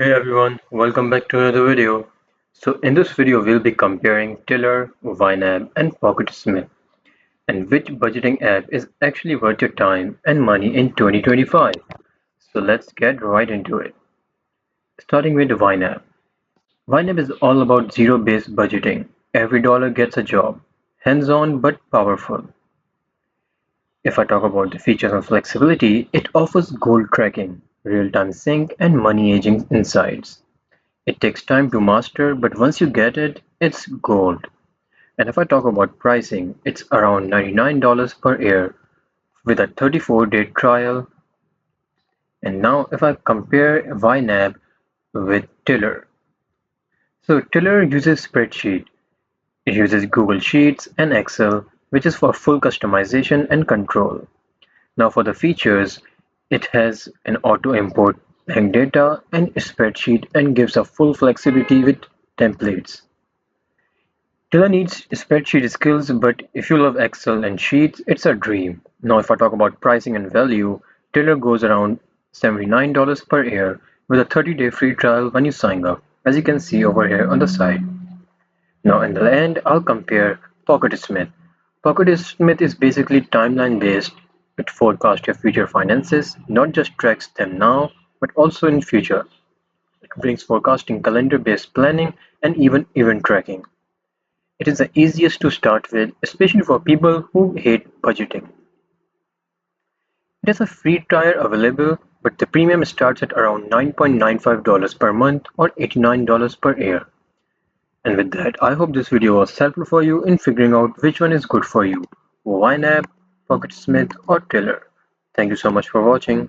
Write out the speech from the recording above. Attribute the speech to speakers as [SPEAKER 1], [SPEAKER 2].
[SPEAKER 1] Hey everyone, welcome back to another video. So in this video we'll be comparing Tiller, YNAB and PocketSmith and which budgeting app is actually worth your time and money in 2025. So let's get right into it. Starting with YNAB. YNAB is all about zero-based budgeting. Every dollar gets a job. Hands-on but powerful. If I talk about the features and flexibility, it offers goal tracking, real-time sync and money aging insights. It takes time to master, but once you get it, it's gold. And if I talk about pricing, it's around $99 per year with a 34-day trial. And now if I compare YNAB with Tiller. So Tiller uses spreadsheet. It uses Google Sheets and Excel, which is for full customization and control. Now for the features, it has an auto import bank data and spreadsheet and gives a full flexibility with templates. Tiller needs spreadsheet skills, but if you love Excel and Sheets, it's a dream. Now, if I talk about pricing and value, Tiller goes around $79 per year with a 30-day free trial when you sign up, as you can see over here on the side. Now, in the end, I'll compare PocketSmith. PocketSmith is basically timeline based. It forecasts your future finances, not just tracks them now, but also in future. It brings forecasting, calendar based planning, and even event tracking. It is the easiest to start with, especially for people who hate budgeting. It has a free trial available, but the premium starts at around $9.95 per month or $89 per year. And with that, I hope this video was helpful for you in figuring out which one is good for you, YNAB, PocketSmith or Tiller. Thank you so much for watching.